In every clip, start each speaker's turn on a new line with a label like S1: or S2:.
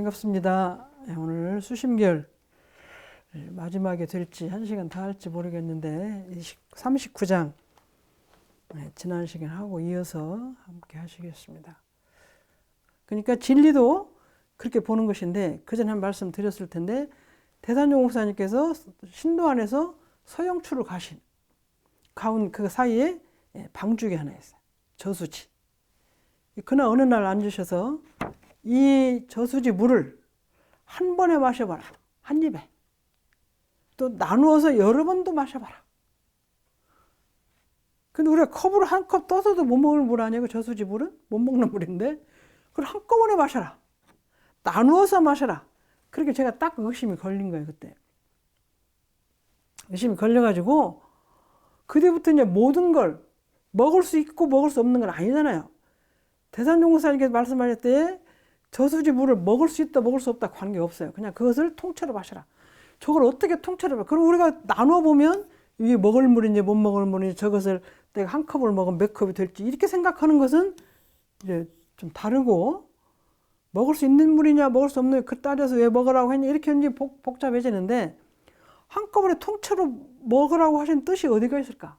S1: 반갑습니다. 오늘 수심결 마지막에 될지 1시간 다 할지 모르겠는데 39장 지난 시간 하고 이어서 함께 하시겠습니다. 그러니까 진리도 그렇게 보는 것인데 그전에 한 말씀 드렸을 텐데 대산용 목사님께서 신도 안에서 서영추를 가신 가운 그 사이에 방죽이 하나 있어요. 저수지. 그날 어느 날 앉으셔서 이 저수지 물을 한 번에 마셔봐라. 한 입에. 또 나누어서 여러 번도 마셔봐라. 근데 우리가 컵으로 한 컵 떠서도 못 먹을 물 아니에요? 저수지 물은? 못 먹는 물인데. 그걸 한꺼번에 마셔라. 나누어서 마셔라. 그렇게 제가 딱 의심이 걸린 거예요, 그때. 의심이 걸려가지고, 그때부터 이제 모든 걸 먹을 수 있고 먹을 수 없는 건 아니잖아요. 대산용사님께서 말씀하실 때 저수지 물을 먹을 수 있다 먹을 수 없다 관계없어요. 그냥 그것을 통째로 마셔라. 저걸 어떻게 통째로 마셔라. 그럼 우리가 나눠 보면 이게 먹을 물인지 못 먹을 물인지 저것을 내가 한 컵을 먹으면 몇 컵이 될지 이렇게 생각하는 것은 이제 좀 다르고 먹을 수 있는 물이냐 먹을 수 없는 그 따져서 왜 먹으라고 했냐 이렇게 이제 복잡해지는데 한꺼번에 통째로 먹으라고 하신 뜻이 어디가 있을까?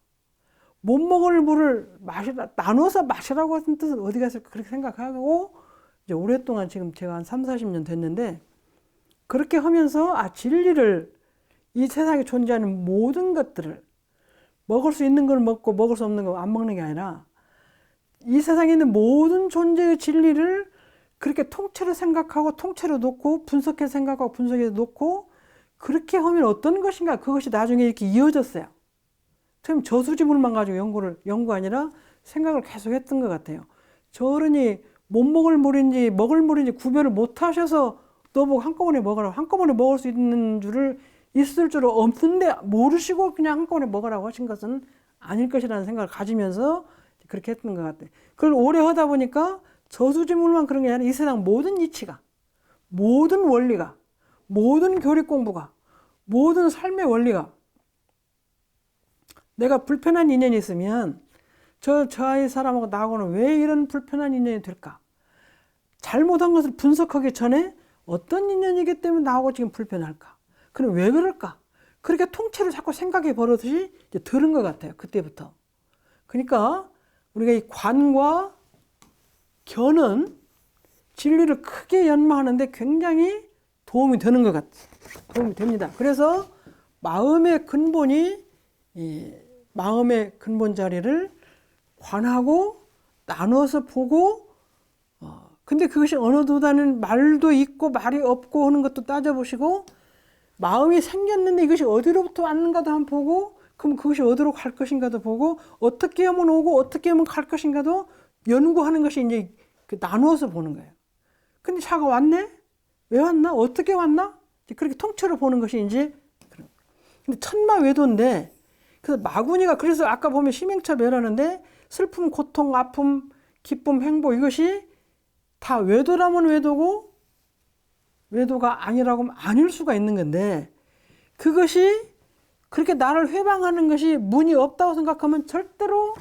S1: 못 먹을 물을 마시라, 나눠서 마시라고 하신 뜻은 어디가 있을까? 그렇게 생각하고 이제 오랫동안 지금 제가 한 3, 40년 됐는데 그렇게 하면서 진리를 이 세상에 존재하는 모든 것들을 먹을 수 있는 걸 먹고 먹을 수 없는 거 안 먹는 게 아니라 이 세상에 있는 모든 존재의 진리를 그렇게 통째로 생각하고 통째로 놓고 분석해서 생각하고 분석해서 놓고 그렇게 하면 어떤 것인가 그것이 나중에 이렇게 이어졌어요. 처음 저수지물만 가지고 연구 아니라 생각을 계속 했던 것 같아요. 저러니 못 먹을 물인지 먹을 물인지 구별을 못 하셔서 너보고 한꺼번에 먹으라고 한꺼번에 먹을 수 있는 줄을 있을 줄 없는데 모르시고 그냥 한꺼번에 먹으라고 하신 것은 아닐 것이라는 생각을 가지면서 그렇게 했던 것 같아요. 그걸 오래 하다 보니까 저수지물만 그런 게 아니라 이 세상 모든 이치가 모든 원리가 모든 교리 공부가 모든 삶의 원리가 내가 불편한 인연이 있으면 저 아이 사람하고 나하고는 왜 이런 불편한 인연이 될까? 잘못한 것을 분석하기 전에 어떤 인연이기 때문에 나하고 지금 불편할까? 그럼 왜 그럴까? 그렇게 통째로 자꾸 생각해 버릇이 이제 들은 것 같아요. 그때부터. 그러니까 우리가 이 관과 견은 진리를 크게 연마하는데 굉장히 도움이 되는 것 같아요. 도움이 됩니다. 그래서 마음의 근본이 마음의 근본 자리를 관하고 나눠서 보고 근데 그것이 어느 도다는 말도 있고 말이 없고 하는 것도 따져보시고 마음이 생겼는데 이것이 어디로부터 왔는가도 한번 보고 그럼 그것이 어디로 갈 것인가도 보고 어떻게 하면 오고 어떻게 하면 갈 것인가도 연구하는 것이 이제 나누어서 보는 거예요. 근데 차가 왔네? 왜 왔나? 어떻게 왔나? 그렇게 통째로 보는 것이 이제 근데 천마외도인데 그래서 마구니가 그래서 아까 보면 심행차별하는데 슬픔, 고통, 아픔, 기쁨, 행복 이것이 다 외도라면 외도고 외도가 아니라고 하면 아닐 수가 있는 건데 그것이 그렇게 나를 회방하는 것이 문이 없다고 생각하면 절대로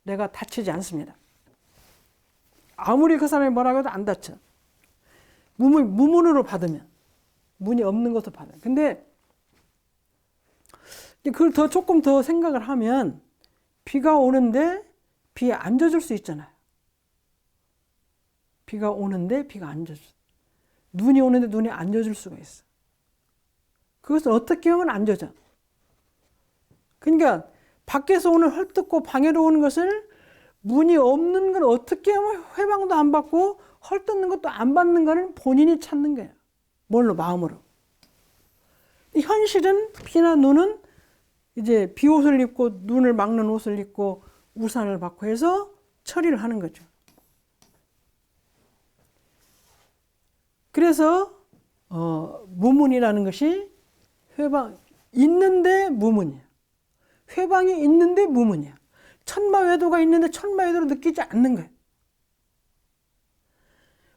S1: 내가 다치지 않습니다. 아무리 그 사람이 뭐라고 해도 안 다쳐. 무문으로 받으면 문이 없는 것도 받아요. 근데 그걸 조금 더 생각을 하면 비가 오는데 비에 안 젖을 수 있잖아요. 비가 오는데 비가 안 젖을 수 있어요. 눈이 오는데 눈이 안 젖을 수가 있어. 그것은 어떻게 하면 안 젖어? 그러니까 밖에서 오는 헐뜯고 방해로 오는 것을 문이 없는 걸 어떻게 하면 회방도 안 받고 헐뜯는 것도 안 받는 거는 본인이 찾는 거예요. 뭘로? 마음으로. 현실은 비나 눈은 이제 비옷을 입고 눈을 막는 옷을 입고 우산을 받고 해서 처리를 하는 거죠. 그래서 무문이라는 것이 회방 있는데 무문이야. 회방이 있는데 무문이야. 천마외도가 있는데 천마외도로 느끼지 않는 거예요.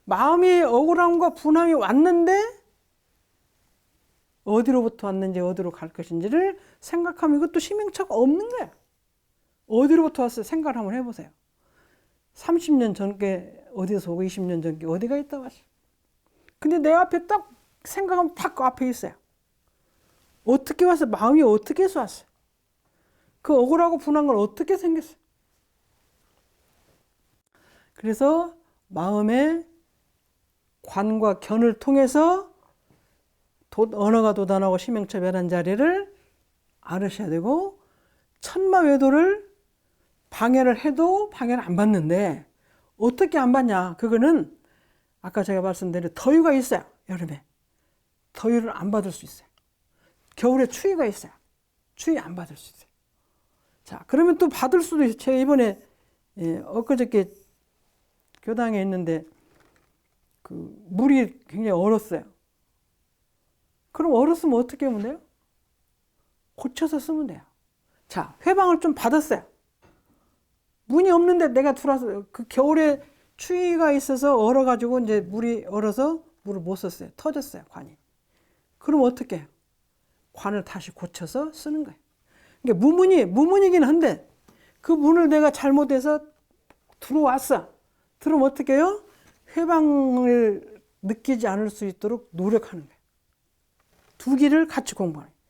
S1: 마음이 억울함과 분함이 왔는데 어디로부터 왔는지 어디로 갈 것인지를 생각하면 이것도 심행차가 없는 거야. 어디로부터 왔어요? 생각을 한번 해보세요. 30년 전께 어디서 오고 20년 전께 어디가 있다 왔어? 근데 내 앞에 딱 생각하면 딱 그 앞에 있어요. 어떻게 와서 마음이 어떻게 해서 왔어요? 그 억울하고 분한 건 어떻게 생겼어요? 그래서 마음의 관과 견을 통해서 언어가 도단하고 심행처 멸한 자리를 알으셔야 되고, 천마외도를 방해를 해도 방해를 안 받는데 어떻게 안 받냐? 그거는 아까 제가 말씀드린 더위가 있어요. 여름에 더위를 안 받을 수 있어요. 겨울에 추위가 있어요. 추위 안 받을 수 있어요. 자, 그러면 또 받을 수도 있어요. 제가 이번에 엊그저께 교당에 있는데 그 물이 굉장히 얼었어요. 그럼 얼었으면 어떻게 하면 돼요? 고쳐서 쓰면 돼요. 자, 회방을 좀 받았어요. 문이 없는데 내가 들어와서 그 겨울에 추위가 있어서 얼어가지고 이제 물이 얼어서 물을 못 썼어요. 터졌어요, 관이. 그럼 어떻게 해요? 관을 다시 고쳐서 쓰는 거예요. 그러니까 무문이긴 한데 그 문을 내가 잘못해서 들어왔어. 들어오면 어떻게 해요? 회방을 느끼지 않을 수 있도록 노력하는 거예요. 두 길을 같이 공부하는 거예요.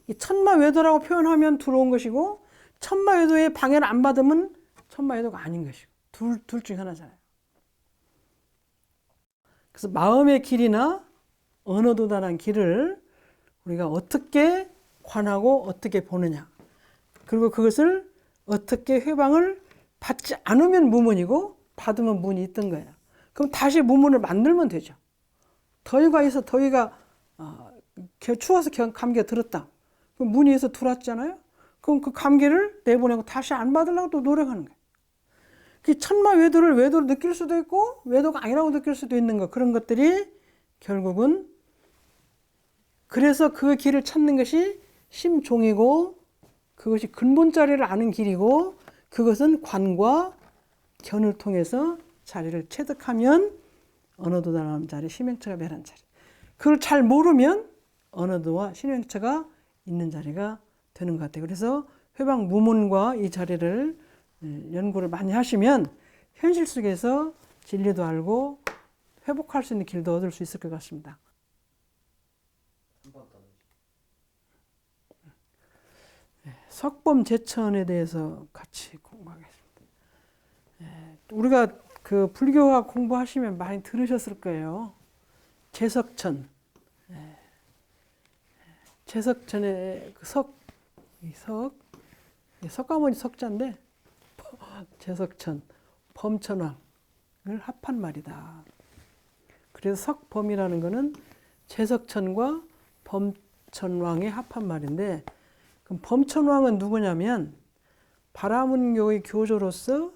S1: 이 천마외도라고 표현하면 들어온 것이고, 천마외도의 방해를 안 받으면 천마외도가 아닌 것이고, 둘 중에 하나잖아요. 그래서 마음의 길이나 언어도단한 길을 우리가 어떻게 관하고 어떻게 보느냐, 그리고 그것을 어떻게 회방을 받지 않으면 무문이고 받으면 문이 있던 거예요. 그럼 다시 무문을 만들면 되죠. 더위가 있어, 더위가 추워서 감기가 들었다. 그럼 문이 있어 들어왔잖아요. 그럼 그 감기를 내보내고 다시 안 받으려고 또 노력하는 거예요. 그 천마외도를 외도로 느낄 수도 있고 외도가 아니라고 느낄 수도 있는 거, 그런 것들이 결국은, 그래서 그 길을 찾는 것이 심종이고 그것이 근본 자리를 아는 길이고, 그것은 관과 견을 통해서 자리를 체득하면 언어도단한 자리, 심행처가 멸한 자리. 그걸 잘 모르면 언어도와 심행처가 있는 자리가 되는 것 같아요. 그래서 회방 무문과 이 자리를 연구를 많이 하시면 현실 속에서 진리도 알고 회복할 수 있는 길도 얻을 수 있을 것 같습니다. 석범제천에 대해서 같이 공부하겠습니다. 우리가 그 불교학 공부하시면 많이 들으셨을 거예요. 제석천. 제석천의 그 석가모니 석자인데, 제석천, 범천왕을 합한 말이다. 그래서 석범이라는 것은 제석천과 범천왕의 합한 말인데, 그럼 범천왕은 누구냐면 바라문교의 교조로서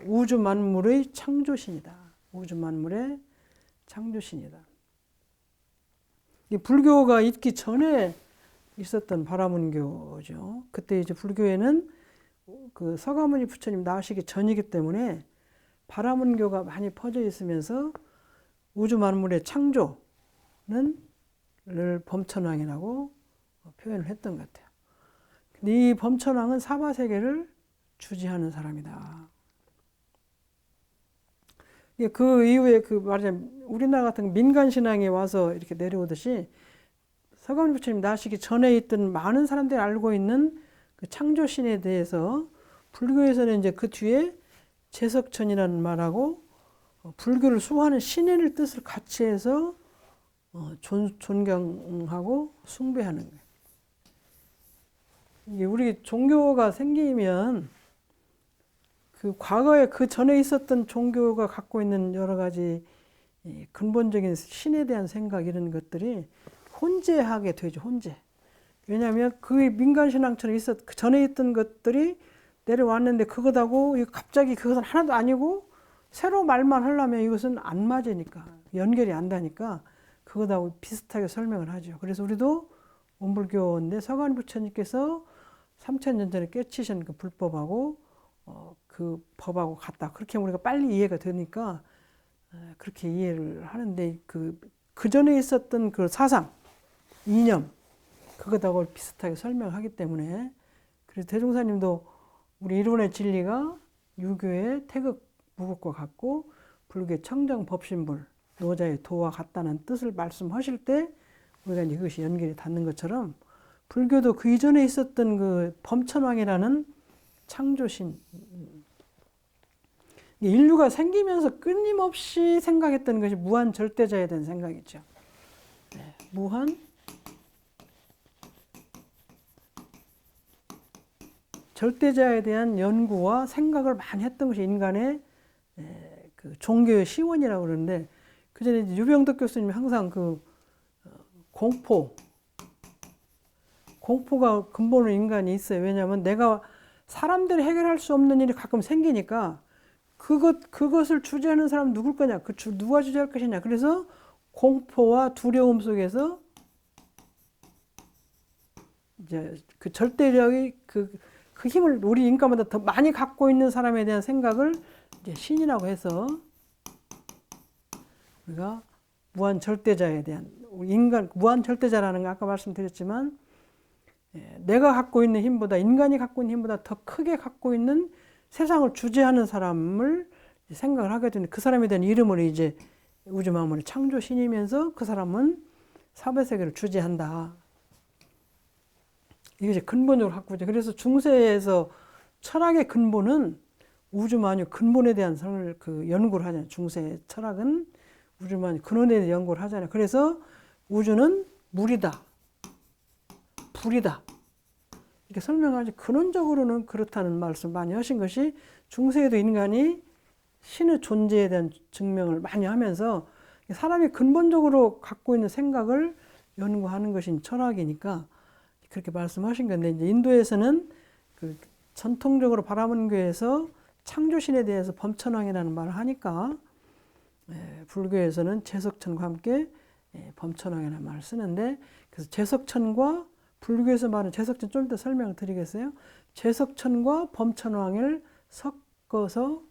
S1: 우주 만물의 창조신이다. 우주 만물의 창조신이다. 이 불교가 있기 전에 있었던 바라문교죠. 그때 이제 불교에는 그 서가모니 부처님 나으시기 전이기 때문에 바라문교가 많이 퍼져 있으면서 우주 만물의 창조는 범천왕이라고 표현을 했던 것 같아요. 근데 이 범천왕은 사바세계를 주지하는 사람이다. 그 이후에 그 말하자면 우리나라 같은 민간 신앙에 와서 이렇게 내려오듯이 서가모니 부처님 나시기 전에 있던 많은 사람들이 알고 있는 그 창조신에 대해서 불교에서는 이제 그 뒤에 제석천이라는 말하고 불교를 수호하는 신의 뜻을 같이 해서 존경하고 숭배하는 거예요. 이게 우리 종교가 생기면 그 과거에 그 전에 있었던 종교가 갖고 있는 여러 가지 근본적인 신에 대한 생각, 이런 것들이 혼재하게 되죠. 혼재. 왜냐하면 그 민간신앙처럼 그 전에 있던 것들이 내려왔는데 그것하고 갑자기 그것은 하나도 아니고 새로 말만 하려면 이것은 안 맞으니까, 연결이 안 되니까 그것하고 비슷하게 설명을 하죠. 그래서 우리도 원불교인데 서가모니 부처님께서 3000년 전에 깨치신 그 불법하고 그 법하고 같다. 그렇게 우리가 빨리 이해가 되니까 그렇게 이해를 하는데, 그 전에 있었던 그 사상, 이념, 그것하고 비슷하게 설명하기 때문에, 그래서 대종사님도 우리 일본의 진리가 유교의 태극 무국과 같고 불교의 청정 법신불, 노자의 도와 같다는 뜻을 말씀하실 때 우리가 이것이 연결이 닿는 것처럼 불교도 그 이전에 있었던 그 범천왕이라는 창조신, 인류가 생기면서 끊임없이 생각했던 것이 무한 절대자에 대한 생각이죠. 무한 절대자에 대한 연구와 생각을 많이 했던 것이 인간의 그 종교의 시원이라고 그러는데, 그 전에 유병덕 교수님이 항상 그 공포가 근본으로 인간이 있어요. 왜냐하면 내가 사람들이 해결할 수 없는 일이 가끔 생기니까 그것을 주재하는 사람은 누굴 거냐? 누가 주재할 것이냐? 그래서 공포와 두려움 속에서 이제 그 절대력이 그 힘을 우리 인간보다 더 많이 갖고 있는 사람에 대한 생각을 이제 신이라고 해서 우리가 무한 절대자에 대한 인간 무한 절대자라는 거 아까 말씀드렸지만 내가 갖고 있는 힘보다 인간이 갖고 있는 힘보다 더 크게 갖고 있는 세상을 주재하는 사람을 생각을 하게 되는 그 사람에 대한 이름을 이제 우주 만물의 창조신이면서 그 사람은 사배세계를 주재한다. 이게 이제 근본적으로 갖고 있죠. 그래서 중세에서 철학의 근본은 우주 만유 근본에 대한 그 연구를 하잖아요. 중세 철학은 우주 만유 근원에 대한 연구를 하잖아요. 그래서 우주는 물이다, 불이다. 이렇게 설명하지 근원적으로는 그렇다는 말씀 많이 하신 것이 중세에도 인간이 신의 존재에 대한 증명을 많이 하면서 사람이 근본적으로 갖고 있는 생각을 연구하는 것이 철학이니까 그렇게 말씀하신 건데, 이제 인도에서는 그 전통적으로 바라문교에서 창조신에 대해서 범천왕이라는 말을 하니까 불교에서는 제석천과 함께 범천왕이라는 말을 쓰는데, 그래서 제석천과 불교에서 말하는 제석천 좀 이따 설명을 드리겠어요. 제석천과 범천왕을 섞어서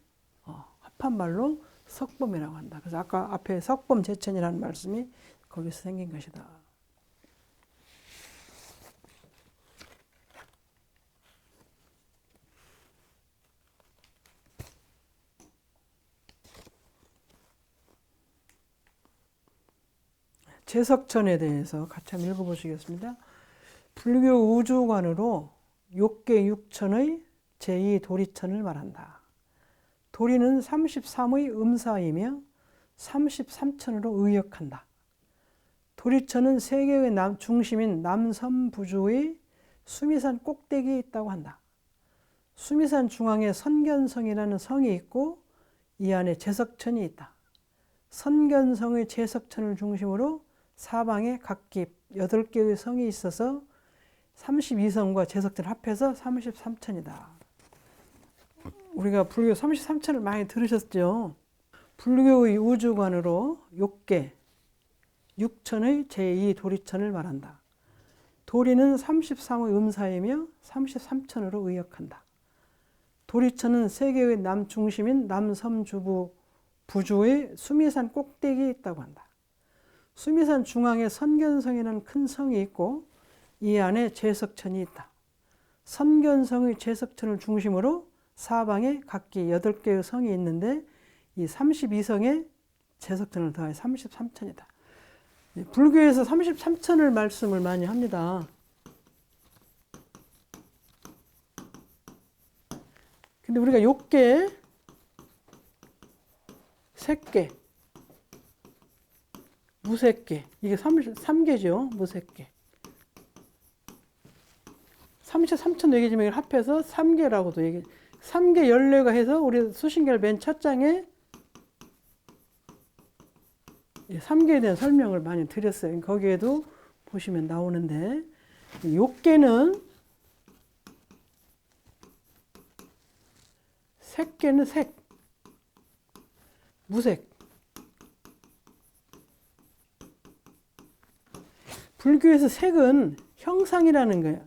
S1: 합한 말로 석범이라고 한다. 그래서 아까 앞에 석범제천이라는 말씀이 거기서 생긴 것이다. 제석천에 대해서 같이 한번 읽어보시겠습니다. 불교 우주관으로 욕계 육천의 제2도리천을 말한다. 도리는 33의 음사이며 33천으로 의역한다. 도리천은 세계의 중심인 남섬부주의 수미산 꼭대기에 있다고 한다. 수미산 중앙에 선견성이라는 성이 있고 이 안에 제석천이 있다. 선견성의 제석천을 중심으로 사방에 각기 8개의 성이 있어서 32성과 제석천 합해서 33천이다. 우리가 불교 33천을 많이 들으셨죠? 불교의 우주관으로 욕계, 육천의 제2도리천을 말한다. 도리는 33의 음사이며 33천으로 의역한다. 도리천은 세계의 남중심인 남섬부주의 수미산 꼭대기에 있다고 한다. 수미산 중앙에 선견성이라는 큰 성이 있고 이 안에 제석천이 있다. 선견성의 제석천을 중심으로 사방에 각기 8개의 성이 있는데 이 32성에 제석천을 더해 33천이다. 불교에서 33천을 말씀을 많이 합니다. 근데 우리가 욕계, 색계, 무색계, 이게 3개죠. 무색계. 33천 얘기지만 이걸 합해서 3개라고도 얘기. 3개 연례가 해서 우리 수신결 맨 첫 장에 3개에 대한 설명을 많이 드렸어요. 거기에도 보시면 나오는데, 욕계는 색계는 색, 무색. 불교에서 색은 형상이라는 거예요.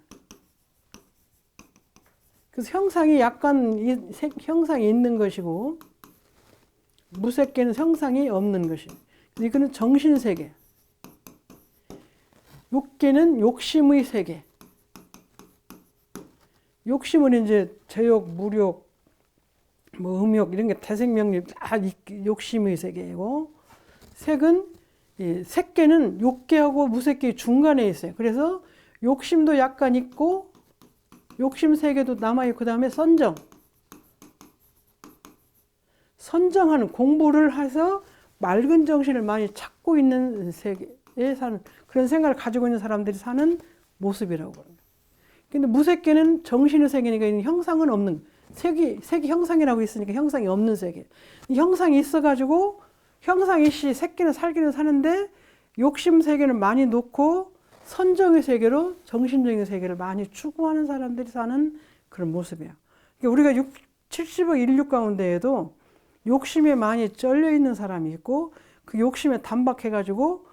S1: 그래서 형상이 약간 형상이 있는 것이고 무색계는 형상이 없는 것이에요. 이거는 정신세계. 욕계는 욕심의 세계. 욕심은 이제 제욕, 무욕, 뭐 음욕 이런 게 태생명립 다 욕심의 세계이고, 색은 색계는 욕계하고 무색계 중간에 있어요. 그래서 욕심도 약간 있고 욕심 세계도 남아있고, 그 다음에 선정하는, 공부를 해서 맑은 정신을 많이 찾고 있는 세계에 사는, 그런 생각을 가지고 있는 사람들이 사는 모습이라고 합니다. 근데 무색계는 정신의 세계니까 형상은 없는, 색이 형상이라고 있으니까 형상이 없는 세계. 형상이 있어가지고 형상이 색계는 살기는 사는데 욕심 세계는 많이 놓고 선정의 세계로 정신적인 세계를 많이 추구하는 사람들이 사는 그런 모습이에요. 그러니까 우리가 70억 인류 가운데에도 욕심에 많이 쩔려 있는 사람이 있고, 그 욕심에 단박해가지고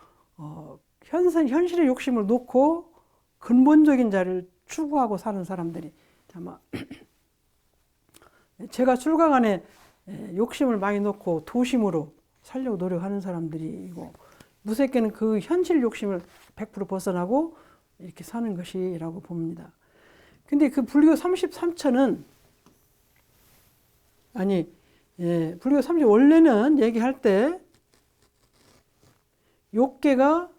S1: 현실의 욕심을 놓고 근본적인 자를 추구하고 사는 사람들이 아마 제가 출가간에 욕심을 많이 놓고 도심으로 살려고 노력하는 사람들이고, 무색계는 그 현실 욕심을 100% 벗어나고 이렇게 사는 것이라고 봅니다. 근데 그 불교 33천은 불교 30 원래는 얘기할 때 욕계가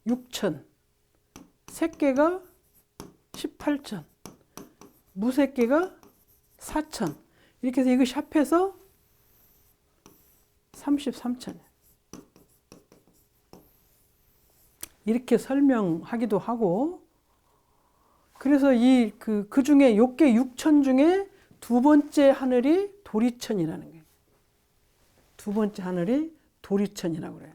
S1: 6천, 색계가 18천, 무색계가 4천, 이렇게 해서 이것이 합해서 33천. 이렇게 설명하기도 하고, 그래서 그 중에 욕계 6천 중에 두 번째 하늘이 도리천이라는 거예요. 두 번째 하늘이 도리천이라고 그래요.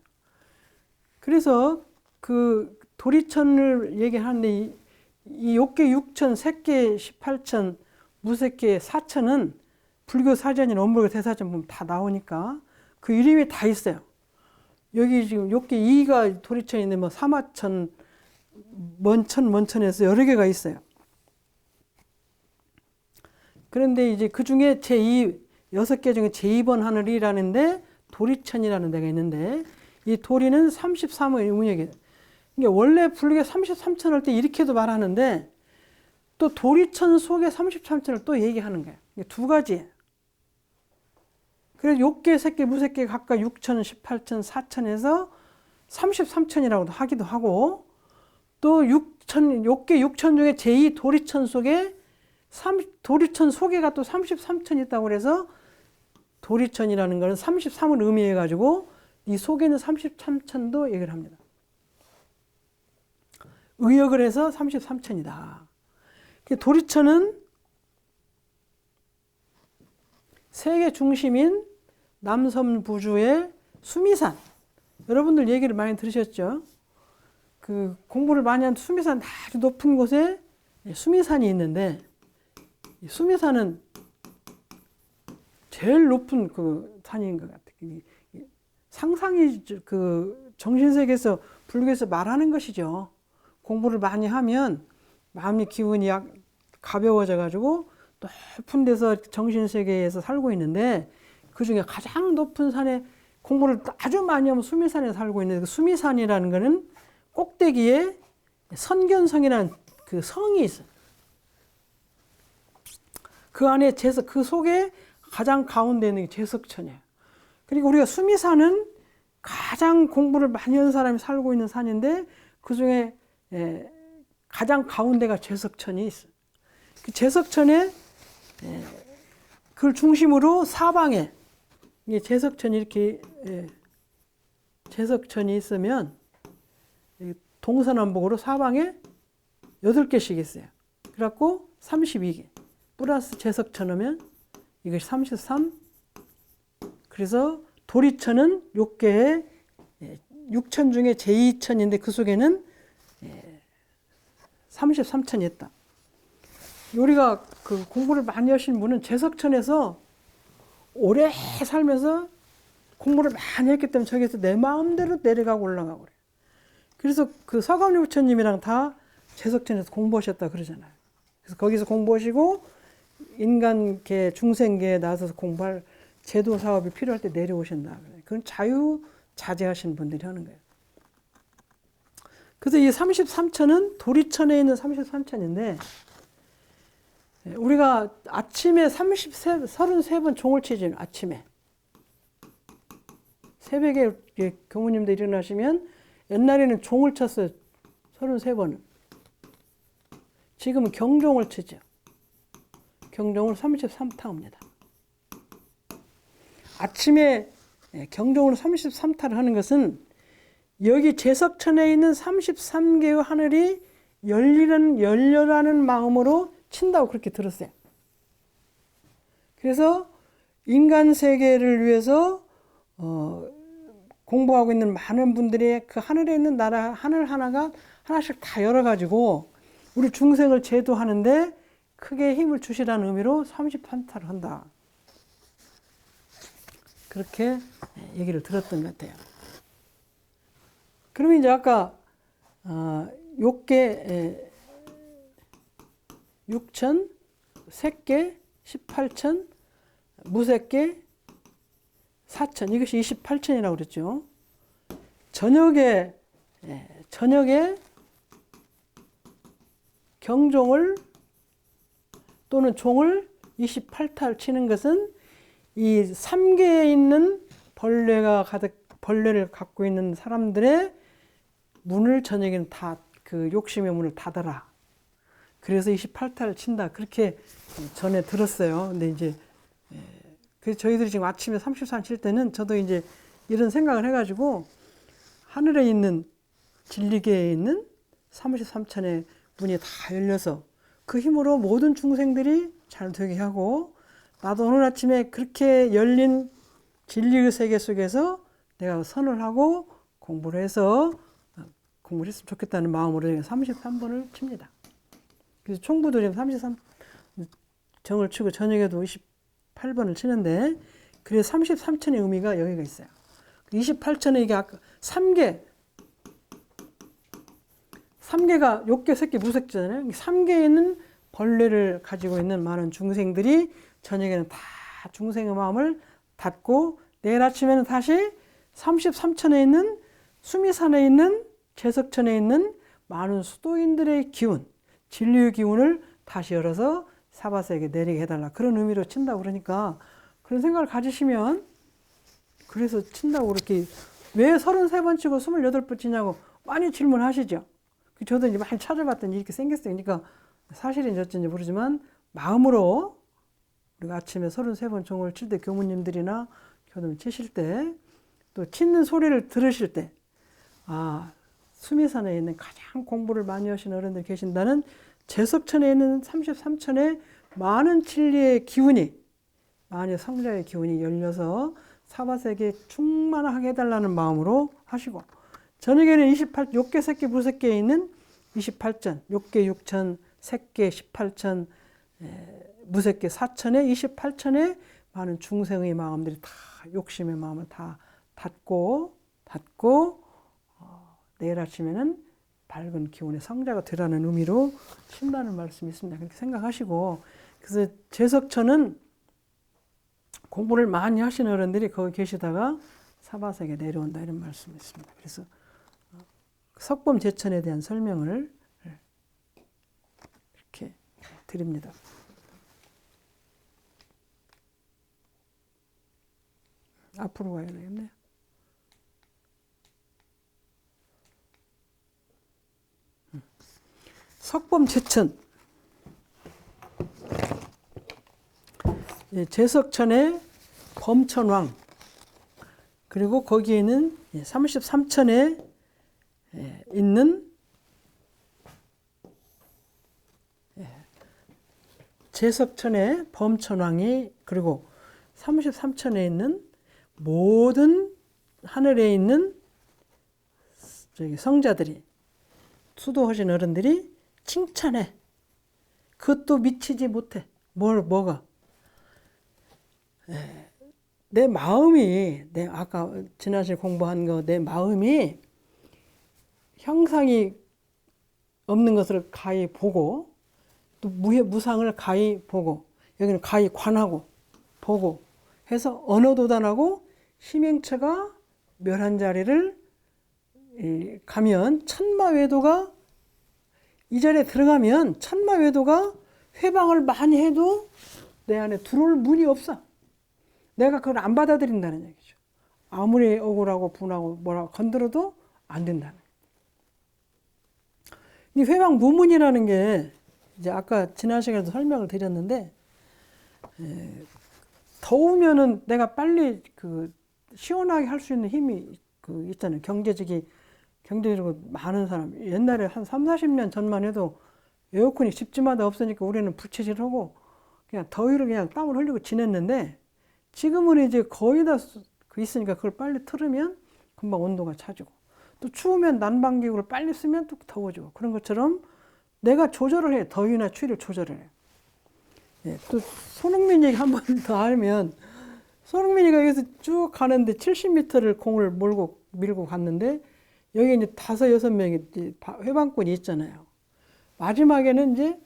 S1: 그래서 그 도리천을 얘기하는데, 이 욕계 6천, 색계 18천, 무색계 4천은 불교 사전이나 원불교 대사전 보면 다 나오니까 그 이름이 다 있어요. 여기 지금 욕계 2가 도리천인데 뭐 사마천, 먼천에서 여러 개가 있어요. 그런데 이제 그 중에 제2, 6개 중에 제2번 하늘이라는데 도리천이라는 데가 있는데, 이 도리는 33의 운역이에요. 그러니까 원래 불교 33천 할 때 이렇게도 말하는데, 또 도리천 속에 33천을 또 얘기하는 거예요. 두 가지. 그래서 욕계, 색계, 무색계 각각 6천, 18천, 4천에서 33천이라고도 하기도 하고, 또 욕계 6천 중에 제2 도리천 속에 도리천 속에가 또 33천이 있다고 그래서 도리천이라는 것은 33을 의미해가지고 이 속에 있는 33천도 얘기를 합니다. 의역을 해서 33천이다. 도리천은 세계 중심인 남섬부주의 수미산. 여러분들 얘기를 많이 들으셨죠? 그 공부를 많이 한 수미산 아주 높은 곳에 수미산이 있는데, 수미산은 제일 높은 그 산인 것 같아요. 상상이 그 정신세계에서 불교에서 말하는 것이죠. 공부를 많이 하면 마음의 기운이 가벼워져 가지고 높은 데서 정신세계에서 살고 있는데, 그 중에 가장 높은 산에 공부를 아주 많이 하면 수미산에 살고 있는데, 그 수미산이라는 거는 꼭대기에 선견성이라는 그 성이 있어요. 그 안에 그 속에 가장 가운데 있는 게 제석천이에요. 그리고 우리가 수미산은 가장 공부를 많이 한 사람이 살고 있는 산인데, 그 중에 가장 가운데가 제석천이 있어요. 그 제석천에 그걸 중심으로 사방에 제석천이 이렇게 제석천이 있으면 동서남북으로 사방에 8개씩 있어요. 그래갖고 32개 플러스 제석천하면 이것이 33. 그래서 도리천은 욕계의 6천 중에 제2천인데 그 속에는 33천이 있다. 우리가 그 공부를 많이 하신 분은 제석천에서 오래 살면서 공부를 많이 했기 때문에 저기서 내 마음대로 내려가고 올라가고 그래요. 그래서 그 서감리 부처님이랑 다 제석천에서 공부하셨다 그러잖아요. 그래서 거기서 공부하시고 인간계, 중생계에 나서서 공부할 제도 사업이 필요할 때 내려오신다. 그건 자유자재하신 분들이 하는 거예요. 그래서 이 33천은 도리천에 있는 33천인데, 우리가 아침에 33번 종을 치죠. 아침에. 새벽에 교무님들 일어나시면 옛날에는 종을 쳤어요. 33번은. 지금은 경종을 치죠. 경종을 33타입니다. 아침에 경종으로 33타를 하는 것은 여기 제석천에 있는 33개의 하늘이 열려라는 마음으로 친다고 그렇게 들었어요. 그래서 인간 세계를 위해서 공부하고 있는 많은 분들이 그 하늘에 있는 나라 하늘 하나가 하나씩 다 열어가지고 우리 중생을 제도하는데 크게 힘을 주시라는 의미로 33타를 한다. 그렇게 얘기를 들었던 것 같아요. 그러면 이제 아까 욕계 6천, 색계 18천, 무색계 4천, 이것이 28천이라고 그랬죠. 저녁에 경종을 또는 종을 28타를 치는 것은 이 3계에 있는 벌레를 갖고 있는 사람들의 문을 저녁에는 다 그 욕심의 문을 닫아라. 그래서 28타를 친다. 그렇게 전에 들었어요. 근데 이제 그래서 저희들이 지금 아침에 33 칠 때는 저도 이제 이런 생각을 해가지고 하늘에 있는 진리계에 있는 33천의 문이 다 열려서 그 힘으로 모든 중생들이 잘 되게 하고 나도 오늘 아침에 그렇게 열린 진리의 세계 속에서 내가 선을 하고 공부를 해서 공부를 했으면 좋겠다는 마음으로 33번을 칩니다. 그래서 총부도 지금 33 정을 치고 저녁에도 28번을 치는데 그래서 33천의 의미가 여기가 있어요. 28천의 이게 아까 3개가 욕계, 색계, 무색계잖아요. 3개에는 벌레를 가지고 있는 많은 중생들이 저녁에는 다 중생의 마음을 닫고 내일 아침에는 다시 33천에 있는 수미산에 있는 제석천에 있는 많은 수도인들의 기운, 진리의 기운을 다시 열어서 사바세에게 내리게 해달라. 그런 의미로 친다고 그러니까 그런 생각을 가지시면 그래서 친다고 그렇게 왜 33번 치고 28번 치냐고 많이 질문하시죠. 저도 이제 많이 찾아봤더니 이렇게 생겼어요. 그러니까 사실인지 어쩐지 모르지만 마음으로 우리가 아침에 33번 종을 칠 때 교무님들이나 교도님 치실 때 또 치는 소리를 들으실 때 수미산에 있는 가장 공부를 많이 하신 어른들 계신다는 제석천에 있는 33천의 많은 진리의 기운이 많은 성자의 기운이 열려서 사바세계에 충만하게 해달라는 마음으로 하시고 저녁에는 28 욕계 색계 무색계에 있는 28천 욕계 6천 색계 18천 무색계 4천에 28천의 많은 중생의 마음들이 다 욕심의 마음을 다 닫고 내일 아침에는 밝은 기운의 성자가 되라는 의미로 친다는 말씀이 있습니다. 그렇게 생각하시고 그래서 제석천은 공부를 많이 하시는 어른들이 거기 계시다가 사바세계에 내려온다 이런 말씀이 있습니다. 그래서 석범 제천에 대한 설명을 이렇게 드립니다. 앞으로 가야 되겠네요. 석범 제천 제석천의 범천왕 그리고 거기에는 33천에 있는 제석천의 범천왕이 그리고 33천에 있는 모든 하늘에 있는 성자들이 수도하신 어른들이 칭찬해. 그것도 미치지 못해. 뭐가? 내 마음이 아까 지난주에 공부한 거 내 마음이 형상이 없는 것을 가히 보고 또 무상을 가히 보고 여기는 가히 관하고 보고 해서 언어도단하고 심행처가 멸한 자리를 가면 천마외도가 이 자리에 들어가면 천마외도가 회방을 많이 해도 내 안에 들어올 문이 없어. 내가 그걸 안 받아들인다는 얘기죠. 아무리 억울하고 분하고 뭐라 건드려도 안 된다는 거예요. 이 회방 무문이라는 게 이제 아까 지난 시간에도 설명을 드렸는데, 더우면은 내가 빨리 그 시원하게 할 수 있는 힘이 그 있잖아요. 경제적으로 많은 사람. 옛날에 한 3, 40년 전만 해도 에어컨이 집집마다 없으니까 우리는 부채질하고 그냥 더위를 그냥 땀을 흘리고 지냈는데, 지금은 이제 거의 다 있으니까 그걸 빨리 틀으면 금방 온도가 차지고, 또 추우면 난방기구를 빨리 쓰면 또 더워지고, 그런 것처럼 내가 조절을 해. 더위나 추위를 조절을 해. 예, 또 손흥민 얘기 한 번 더 하면, 손흥민이가 여기서 쭉 가는데 70m를 공을 밀고 갔는데, 여기 이제 5, 6명이 회방꾼이 있잖아요. 마지막에는 이제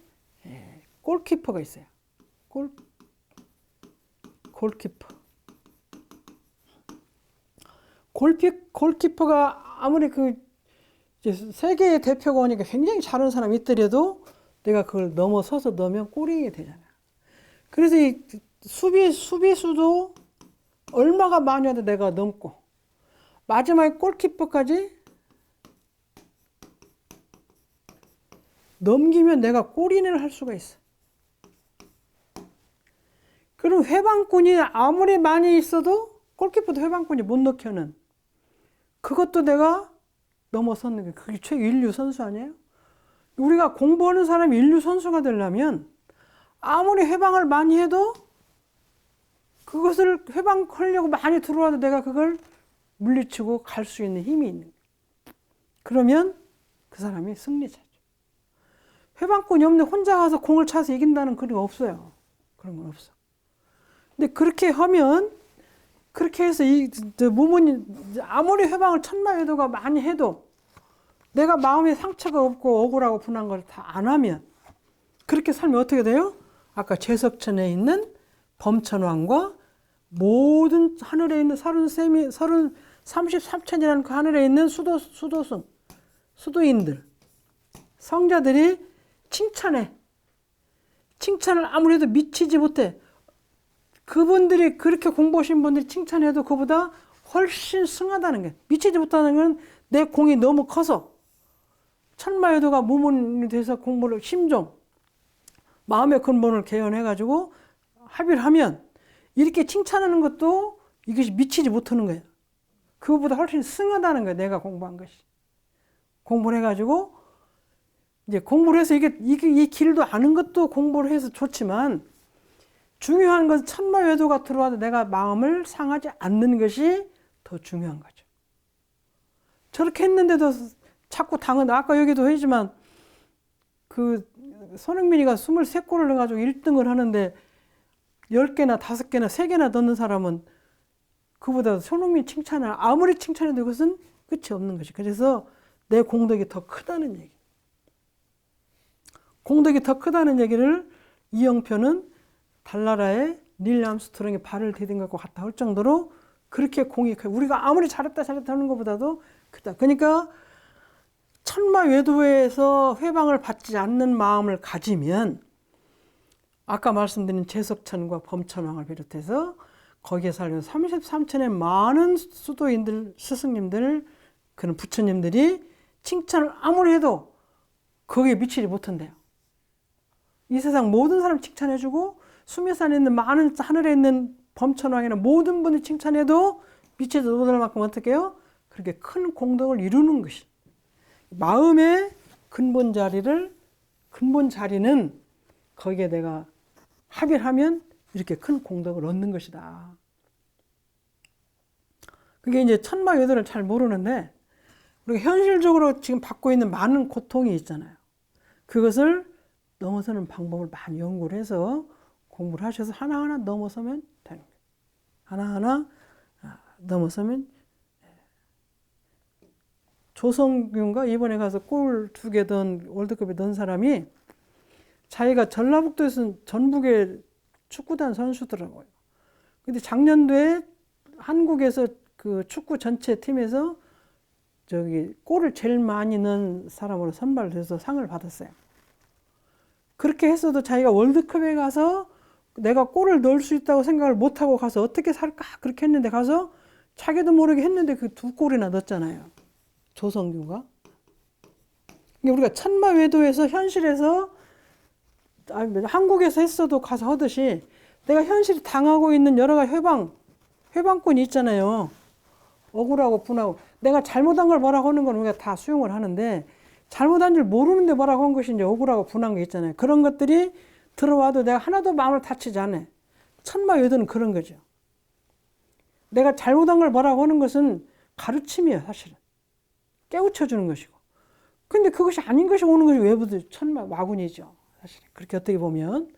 S1: 골키퍼가 있어요. 골키퍼. 골키퍼가 아무리 이제 세계의 대표가 오니까 굉장히 잘하는 사람이 있더라도 내가 그걸 넘어서서 넣으면 골이 되잖아요. 그래서 이 수비수도 얼마가 많이 와도 내가 넘고, 마지막에 골키퍼까지 넘기면 내가 골인을 할 수가 있어. 그럼 회방꾼이 아무리 많이 있어도 골키퍼도 회방꾼이 못 넣게 하는, 그것도 내가 넘어섰는 게, 그게 최인류 선수 아니에요? 우리가 공부하는 사람이 인류 선수가 되려면 아무리 회방을 많이 해도 그것을 회방하려고 많이 들어와도 내가 그걸 물리치고 갈 수 있는 힘이 있는 거예요. 그러면 그 사람이 승리자죠. 회방꾼이 없는데 혼자 가서 공을 차서 이긴다는 그런 거 없어요. 그런 건 없어. 근데 그렇게 하면, 그렇게 해서 무문이 아무리 회방을 천마외도가 많이 해도 내가 마음에 상처가 없고 억울하고 분한 걸 다 안 하면, 그렇게 살면 어떻게 돼요? 아까 제석천에 있는 범천왕과 모든 하늘에 있는 33천이라는 그 하늘에 있는 수도인들, 성자들이 칭찬을 아무리 해도 미치지 못해. 그분들이 그렇게 공부하신 분들이 칭찬해도 그보다 훨씬 승하다는 게, 미치지 못하는 건 내 공이 너무 커서 천마여도가 무문이 돼서 공부를 마음의 근본을 개헌해가지고 합의를 하면, 이렇게 칭찬하는 것도 이것이 미치지 못하는 거예요. 그거보다 훨씬 승하다는 거예요. 내가 공부한 것이. 공부를 해가지고 이제 공부를 해서 이 길도 아는 것도 공부를 해서 좋지만, 중요한 건 천마외도가 들어와도 내가 마음을 상하지 않는 것이 더 중요한 거죠. 저렇게 했는데도 자꾸 아까 여기도 했지만, 그 손흥민이가 23골을 넣어가지고 1등을 하는데 10개나 5개나 3개나 넣는 사람은 그보다 손흥민 칭찬을 아무리 칭찬해도 그것은 끝이 없는 것이. 그래서 내 공덕이 더 크다는 얘기. 공덕이 더 크다는 얘기를 이영표는 달나라의 닐 암스트롱의 발을 디딘 것과 같다 할 정도로 그렇게 공이 커요. 우리가 아무리 잘했다 하는 것보다도 크다. 그러니까 천마외도에서 회방을 받지 않는 마음을 가지면, 아까 말씀드린 제석천과 범천왕을 비롯해서 거기에 살는 33천의 많은 수도인들, 스승님들, 그런 부처님들이 칭찬을 아무리 해도 거기에 미치지 못한대요. 이 세상 모든 사람 칭찬해주고, 수미산에 있는 많은 하늘에 있는 범천왕이나 모든 분이 칭찬해도 미치지 못할 만큼 어떻게 해요? 그렇게 큰 공덕을 이루는 것이. 마음의 근본 자리는 거기에 내가 합의를 하면 이렇게 큰 공덕을 얻는 것이다. 그게 이제 천마외도를 잘 모르는데, 우리가 현실적으로 지금 받고 있는 많은 고통이 있잖아요. 그것을 넘어서는 방법을 많이 연구를 해서 공부를 하셔서 하나하나 넘어서면 되는 거예요. 하나하나 넘어서면. 조성균가 이번에 가서 골 2개 넣은, 월드컵에 넣은 사람이 자기가 전라북도에서 전북의 축구단 선수더라고요. 근데 작년도에 한국에서 그 축구 전체 팀에서 골을 제일 많이 넣은 사람으로 선발돼서 상을 받았어요. 그렇게 했어도 자기가 월드컵에 가서 내가 골을 넣을 수 있다고 생각을 못하고 가서 어떻게 살까 그렇게 했는데, 가서 자기도 모르게 했는데 그 두 꼴이나 넣었잖아요. 조성규가. 우리가 천마외도에서 현실에서 한국에서 했어도 가서 하듯이 내가 현실이 당하고 있는 여러 가지 회방권이 있잖아요. 억울하고 분하고 내가 잘못한 걸 뭐라고 하는 건 우리가 다 수용을 하는데 잘못한 줄 모르는데 뭐라고 한 것이 이제 억울하고 분한 게 있잖아요. 그런 것들이 들어와도 내가 하나도 마음을 다치지 않아. 천마외도는 그런 거죠. 내가 잘못한 걸 뭐라고 하는 것은 가르침이에요, 사실은. 깨우쳐 주는 것이고. 근데 그것이 아닌 것이 오는 것이 외부도 천마와군이죠. 사실 그렇게 어떻게 보면.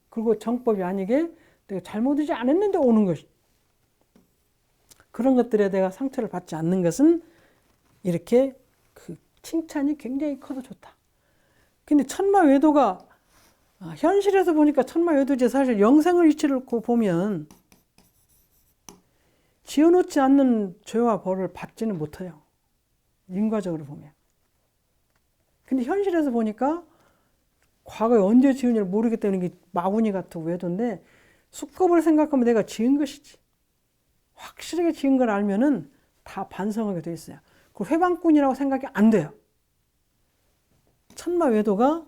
S1: 그리고 정법이 아니게 내가 잘못하지 않았는데 오는 것이. 그런 것들에 내가 상처를 받지 않는 것은 이렇게 그 칭찬이 굉장히 커도 좋다. 근데 천마외도가 현실에서 보니까 천마외도지 사실 영생을 이치를 보면 지어놓지 않는 죄와 벌을 받지는 못해요. 인과적으로 보면. 근데 현실에서 보니까 과거에 언제 지은지를 모르기 때문에 이게 마구니 같은 외도인데 수법을 생각하면 내가 지은 것이지. 확실하게 지은 걸 알면은 다 반성하게 돼 있어요. 그 회방꾼이라고 생각이 안 돼요. 천마외도는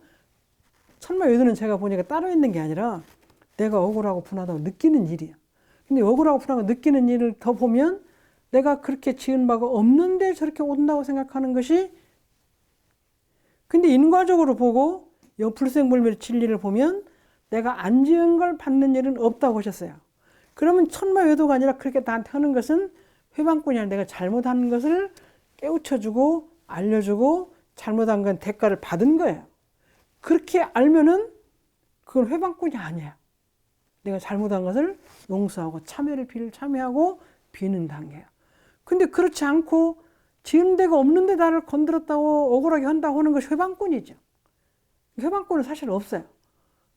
S1: 제가 보니까 따로 있는 게 아니라 내가 억울하고 분하다고 느끼는 일이에요. 근데 억울하고 분하고 느끼는 일을 더 보면 내가 그렇게 지은 바가 없는데 저렇게 온다고 생각하는 것이 근데 인과적으로 보고 불생불멸 진리를 보면 내가 안 지은 걸 받는 일은 없다고 하셨어요. 그러면 천마외도가 아니라 그렇게 나한테 하는 것은 회방꾼이 아니라 내가 잘못한 것을 깨우쳐주고 알려주고 잘못한 건 대가를 받은 거예요. 그렇게 알면은 그건 회방꾼이 아니야. 내가 잘못한 것을 용서하고 참여하고 비는 단계야. 근데 그렇지 않고 지은 데가 없는데 나를 건드렸다고 억울하게 한다고 하는 것이 회방꾼이죠. 회방꾼은 사실 없어요.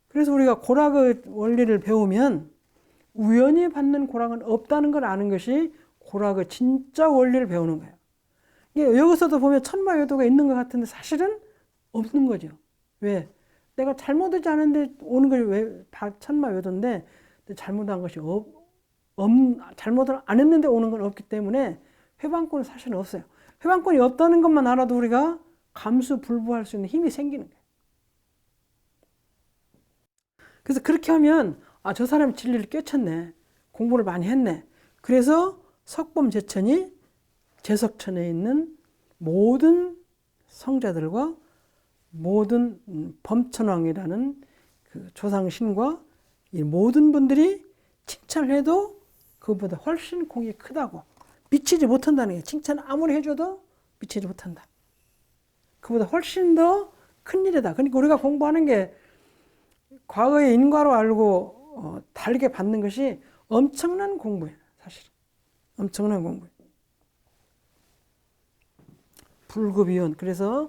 S1: 그래서 우리가 고락의 원리를 배우면 우연히 받는 고락은 없다는 걸 아는 것이 고락의 진짜 원리를 배우는 거예요. 여기서도 보면 천마외도가 있는 것 같은데 사실은 없는 거죠. 왜? 내가 잘못하지 않은데 오는 것이 왜 천마외도인데 잘못한 것이 잘못을 안 했는데 오는 건 없기 때문에 회방권은 사실은 없어요. 회방권이 없다는 것만 알아도 우리가 감수불부할 수 있는 힘이 생기는 거예요. 그래서 그렇게 하면 저 사람이 진리를 꿰쳤네. 공부를 많이 했네. 그래서 석범제천이 제석천에 있는 모든 성자들과 모든 범천왕이라는 그 조상신과 이 모든 분들이 칭찬을 해도 그것보다 훨씬 공이 크다고 미치지 못한다는 게 칭찬을 아무리 해줘도 미치지 못한다. 그보다 훨씬 더 큰일이다. 그러니까 우리가 공부하는 게 과거의 인과로 알고 다르게 받는 것이 엄청난 공부예요. 사실 엄청난 공부예요. 불급이온. 그래서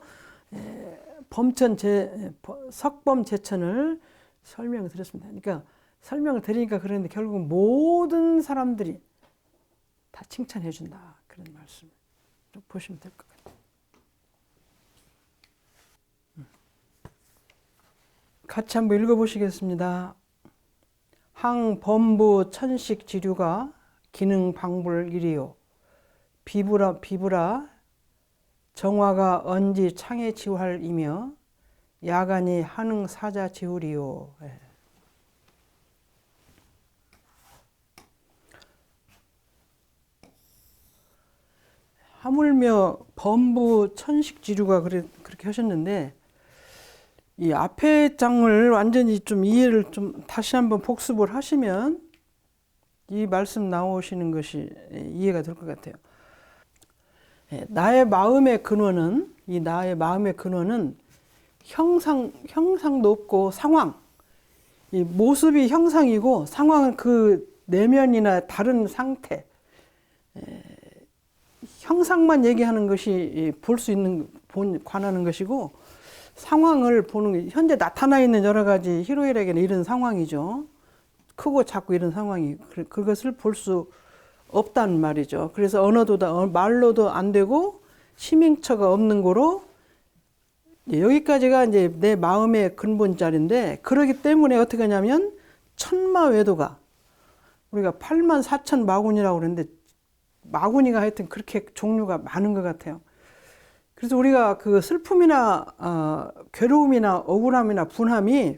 S1: 석범제천을 설명을 드렸습니다. 그러니까 설명을 드리니까 그러는데 결국 모든 사람들이 다 칭찬해 준다. 그런 말씀을 좀 보시면 될 것 같아요. 같이 한번 읽어보시겠습니다. 항범부 천식지류가 기능방불일이요. 비부라 정화가 언지 창의 지활이며 야간이 한흥 사자 지울이요. 하물며 범부 천식지류가 그렇게 하셨는데 이 앞에 장을 완전히 좀 이해를 좀 다시 한번 복습을 하시면 이 말씀 나오시는 것이 이해가 될 것 같아요. 나의 마음의 근원은 형상도 없고 상황. 이 모습이 형상이고 상황은 그 내면이나 다른 상태. 형상만 얘기하는 것이 볼 수 있는 관하는 것이고 상황을 보는 현재 나타나 있는 여러 가지 희로애락에는 이런 상황이죠. 크고 작고 이런 상황이 그것을 볼 수 없다는 말이죠. 그래서 언어도 말로도 안 되고 심행처가 없는 거로 여기까지가 이제 내 마음의 근본자리인데 그러기 때문에 어떻게 하냐면 천마외도가 우리가 84,000마군이라고 그러는데 마구니가 하여튼 그렇게 종류가 많은 것 같아요. 그래서 우리가 그 슬픔이나 괴로움이나 억울함이나 분함이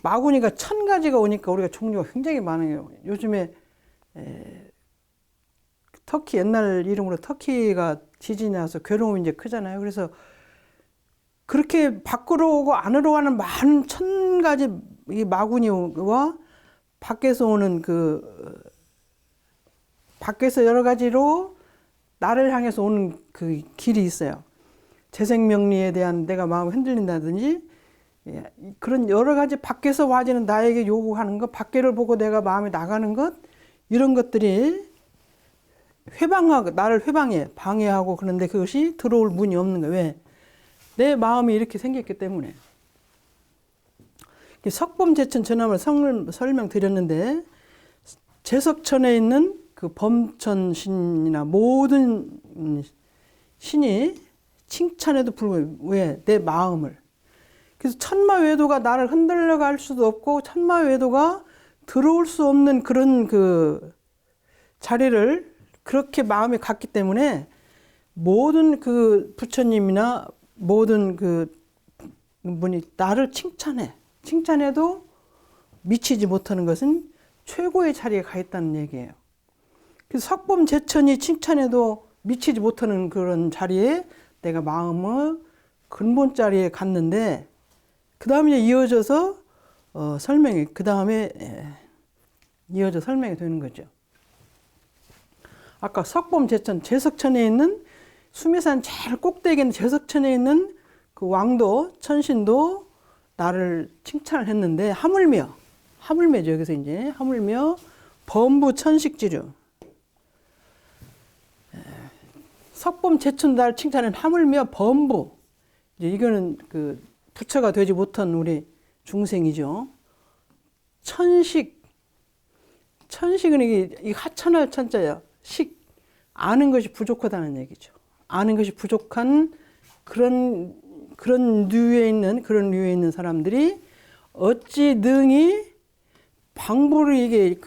S1: 마구니가 1000가지가 오니까 우리가 종류가 굉장히 많아요. 요즘에 터키 옛날 이름으로 터키가 지진이 나서 괴로움이 이제 크잖아요. 그래서 그렇게 밖으로 오고 안으로 가는 많은 1000가지 이 마구니와 밖에서 오는 밖에서 여러 가지로 나를 향해서 오는 그 길이 있어요. 재생명리에 대한 내가 마음이 흔들린다든지, 그런 여러 가지 밖에서 와지는 나에게 요구하는 것, 밖에를 보고 내가 마음이 나가는 것, 이런 것들이 나를 방해하고 그런데 그것이 들어올 문이 없는 거예요. 왜? 내 마음이 이렇게 생겼기 때문에. 석범제천 전함을 설명드렸는데, 제석천에 있는 그 범천신이나 모든 신이 칭찬해도 불구하고, 왜? 내 마음을. 그래서 천마외도가 나를 흔들려 갈 수도 없고, 천마외도가 들어올 수 없는 그런 그 자리를 그렇게 마음에 갖기 때문에, 모든 그 부처님이나 모든 그 분이 나를 칭찬해도 미치지 못하는 것은 최고의 자리에 가 있다는 얘기예요. 그래서 석범제천이 칭찬해도 미치지 못하는 그런 자리에 내가 마음의 근본 자리에 갔는데, 그 다음에 이어져서 이어져 설명이 되는 거죠. 아까 석범제천, 제석천에 있는 수미산 제일 꼭대기에 있는 제석천에 있는 그 왕도, 천신도 나를 칭찬을 했는데, 하물며죠. 여기서 이제 하물며 범부 천식지류. 석범제천 나를 칭찬한 하물며 범부. 이제 이거는 그 부처가 되지 못한 우리 중생이죠. 천식은 이 하천할 천자예요. 아는 것이 부족하다는 얘기죠. 아는 것이 부족한 그런 류에 있는 사람들이 어찌 능히 방부를 이게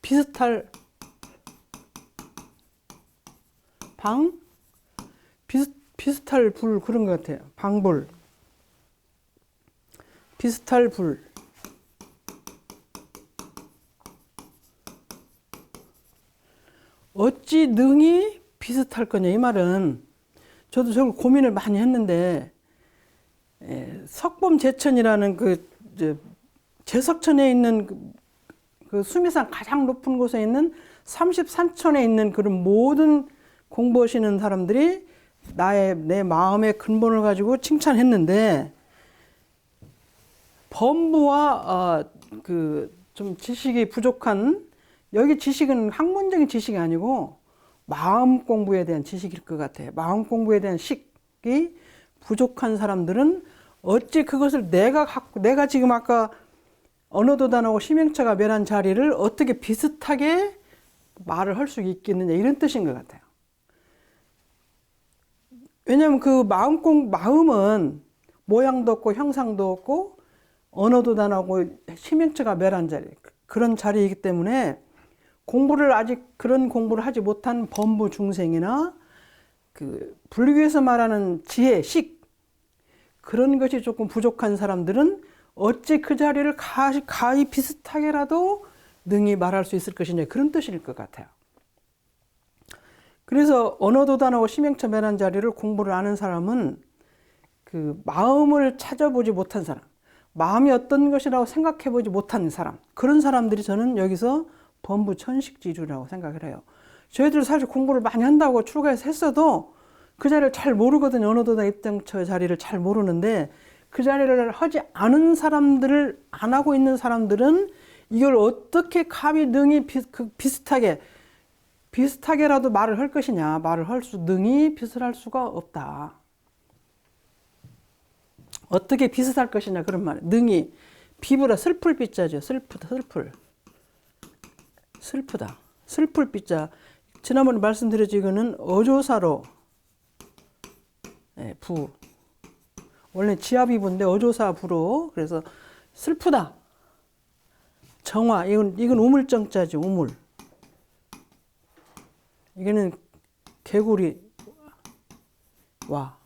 S1: 비슷할 불 그런 것 같아요. 방불. 비슷할 불. 어찌 능히 비슷할 거냐 이 말은 저도 저걸 고민을 많이 했는데, 석범제천이라는 제석천에 있는 그 수미산 가장 높은 곳에 있는 33천에 있는 그런 모든 공부하시는 사람들이 내 마음의 근본을 가지고 칭찬했는데, 범부와 좀 지식이 부족한, 여기 지식은 학문적인 지식이 아니고 마음 공부에 대한 지식일 것 같아요. 마음 공부에 대한 식이 부족한 사람들은 어찌 그것을 내가 지금 아까 언어도단하고 심행처가 멸한 자리를 어떻게 비슷하게 말을 할 수 있겠느냐, 이런 뜻인 것 같아요. 왜냐하면 그 마음은 모양도 없고 형상도 없고 언어도단하고 심행처가 멸한 자리, 그런 자리이기 때문에 그런 공부를 하지 못한 범부 중생이나 불교에서 말하는 지혜, 그런 것이 조금 부족한 사람들은 어찌 그 자리를 가히 비슷하게라도 능히 말할 수 있을 것이냐, 그런 뜻일 것 같아요. 그래서 언어도단하고 심행처 멸한 자리를 공부를 아는 사람은 그 마음을 찾아보지 못한 사람, 마음이 어떤 것이라고 생각해보지 못한 사람, 그런 사람들이 저는 여기서 범부 천식지류라고 생각을 해요. 저희들 사실 공부를 많이 한다고 출가해서 했어도 그 자리를 잘 모르거든요. 언어도단 입장처 자리를 잘 모르는데, 그 자리를 하지 않은 사람들을, 안 하고 있는 사람들은 이걸 어떻게 감히 능히 비슷하게라도 말을 할 것이냐, 능히 비슷할 수가 없다. 어떻게 비슷할 것이냐, 그런 말. 능히, 비브라 슬플 비자죠. 슬플 비자. 지난번에 말씀드렸죠. 이거는 어조사로, 부. 원래 지아비부인데 어조사 부로. 그래서 슬프다. 정화. 이건 우물정자죠. 우물. 이거는 개구리 와.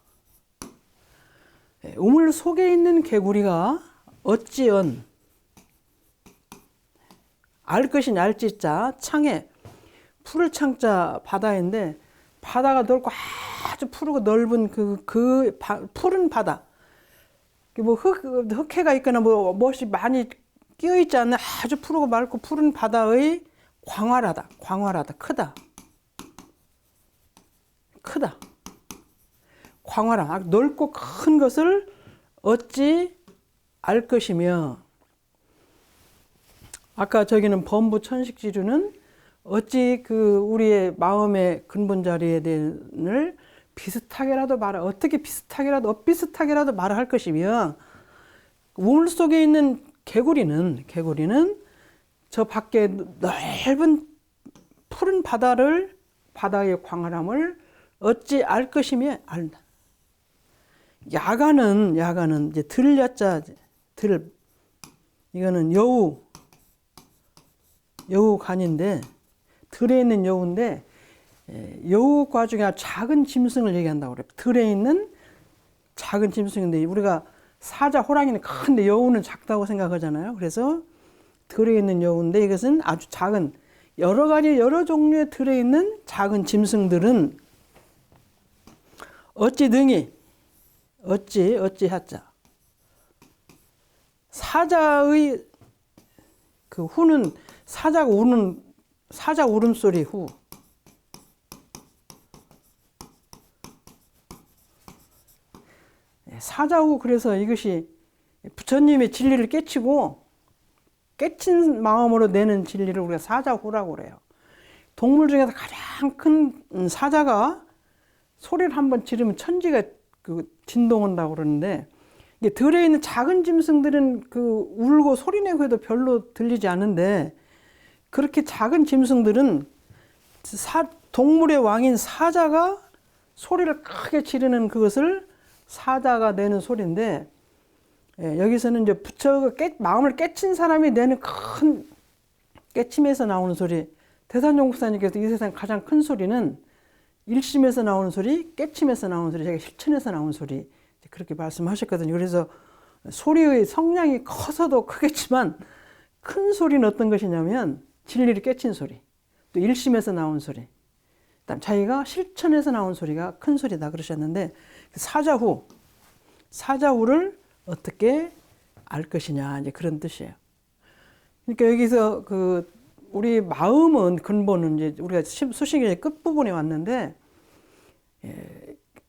S1: 우물 속에 있는 개구리가 어찌언 알 것이 얄짓자 창에 푸를 창자 바다인데 바다가 넓고 아주 푸르고 넓은 푸른 바다. 뭐 흑해가 있거나 뭐 무엇이 많이 끼어 있지 않는 아주 푸르고 맑고 푸른 바다의 광활하다. 크다. 광활함. 넓고 큰 것을 어찌 알 것이며, 아까 저기는 범부 천식지주는 어찌 우리의 마음의 근본 자리에 대해서 비슷하게라도 어떻게 비슷하게라도 엇비슷하게라도 말을 할 것이며, 우물 속에 있는 개구리는 저 밖에 넓은 푸른 바다의 광활함을 어찌 알 것이며 알다. 야간은 이제 들야자 이거는 여우간인데 들에 있는 여우인데 여우과 중에 작은 짐승을 얘기한다고 그래요. 들에 있는 작은 짐승인데 우리가 사자, 호랑이는 큰데 여우는 작다고 생각하잖아요. 그래서 들에 있는 여우인데 이것은 아주 작은 여러 종류의 들에 있는 작은 짐승들은 어찌 하자 사자의 후는 사자 울음소리 후. 사자후. 그래서 이것이 부처님의 진리를 깨친 마음으로 내는 진리를 우리가 사자후라고 그래요. 동물 중에서 가장 큰 사자가 소리를 한번 지르면 천지가 진동한다고 그러는데, 이게 들에 있는 작은 짐승들은 울고 소리내고 해도 별로 들리지 않는데, 그렇게 작은 짐승들은 동물의 왕인 사자가 소리를 크게 지르는 그것을 사자가 내는 소리인데, 여기서는 이제 부처가 마음을 깨친 사람이 내는 큰 깨침에서 나오는 소리, 대산종국사님께서 이 세상 가장 큰 소리는 일심에서 나오는 소리, 깨침에서 나오는 소리, 제가 실천에서 나오는 소리, 그렇게 말씀하셨거든요. 그래서 소리의 성량이 커서도 크겠지만 큰 소리는 어떤 것이냐면 진리를 깨친 소리, 또 일심에서 나온 소리, 그다음 자기가 실천에서 나온 소리가 큰 소리다 그러셨는데, 사자후를 어떻게 알 것이냐, 이제 그런 뜻이에요. 그러니까 여기서 우리 마음은 근본은 이제 우리가 수식의 끝부분에 왔는데,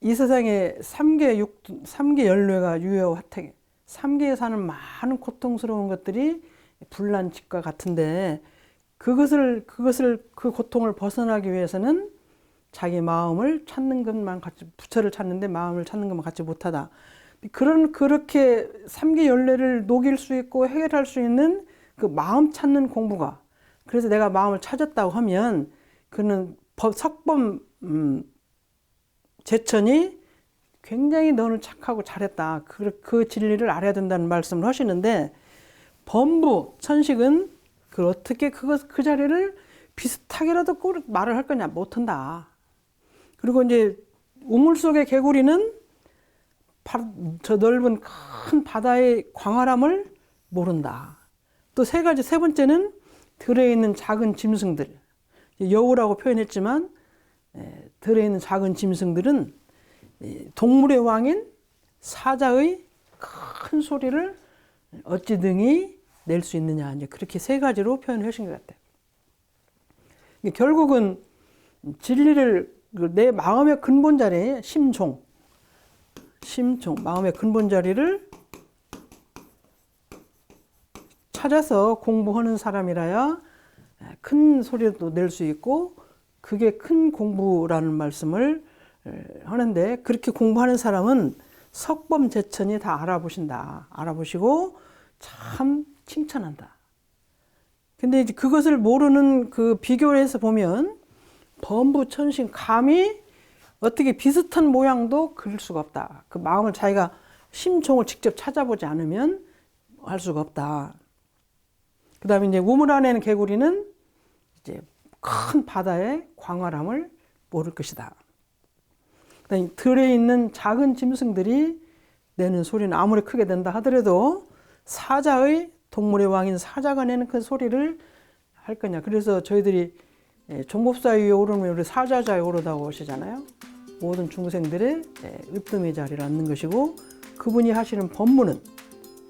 S1: 이 세상에 삼계 연뇌가 유효 화택, 삼계에 사는 많은 고통스러운 것들이 불난집과 같은데, 그 고통을 벗어나기 위해서는 자기 마음을 찾는 것만 갖지, 부처를 찾는데 마음을 찾는 것만 갖지 못하다. 그렇게 삼계 연뇌를 녹일 수 있고 해결할 수 있는 그 마음 찾는 공부가, 그래서 내가 마음을 찾았다고 하면 그는 석범 제천이 굉장히 너는 착하고 잘했다, 그 진리를 알아야 된다는 말씀을 하시는데, 범부 천식은 어떻게 그 자리를 비슷하게라도 꼭 말을 할 거냐, 못한다. 그리고 이제 우물 속의 개구리는 저 넓은 큰 바다의 광활함을 모른다. 또 세 번째는 들에 있는 작은 짐승들, 여우라고 표현했지만 들에 있는 작은 짐승들은 동물의 왕인 사자의 큰 소리를 어찌 등이 낼 수 있느냐, 이제 그렇게 세 가지로 표현을 하신 것 같아요. 결국은 진리를 내 마음의 근본 자리에 심종, 마음의 근본 자리를 찾아서 공부하는 사람이라야 큰 소리도 낼 수 있고, 그게 큰 공부라는 말씀을 하는데, 그렇게 공부하는 사람은 석범제천이 다 알아보시고 참 칭찬한다. 근데 이제 그것을 모르는 비교를 해서 보면 범부천식, 감히 어떻게 비슷한 모양도 그릴 수가 없다. 그 마음을 자기가 심종을 직접 찾아보지 않으면 할 수가 없다. 그 다음에 이제 우물 안에 있는 개구리는 이제 큰 바다의 광활함을 모를 것이다. 들에 있는 작은 짐승들이 내는 소리는 아무리 크게 된다 하더라도 사자의 동물의 왕인 사자가 내는 그 소리를 할 거냐. 그래서 저희들이 종법사 위에 오르면 우리 사자자에 오르다고 하시잖아요. 모든 중생들의 으뜸의 자리를 앉는 것이고 그분이 하시는 법문은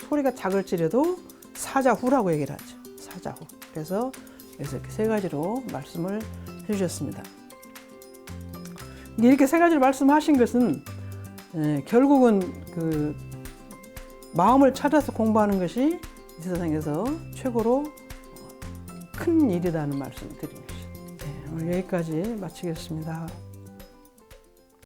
S1: 소리가 작을지라도 사자후라고 얘기를 하죠. 사자후. 그래서 이렇게 세 가지로 말씀을 해주셨습니다. 이렇게 세 가지를 말씀하신 것은 결국은 그 마음을 찾아서 공부하는 것이 이 세상에서 최고로 큰 일이라는 말씀을 드리는 것이죠. 오늘 여기까지 마치겠습니다.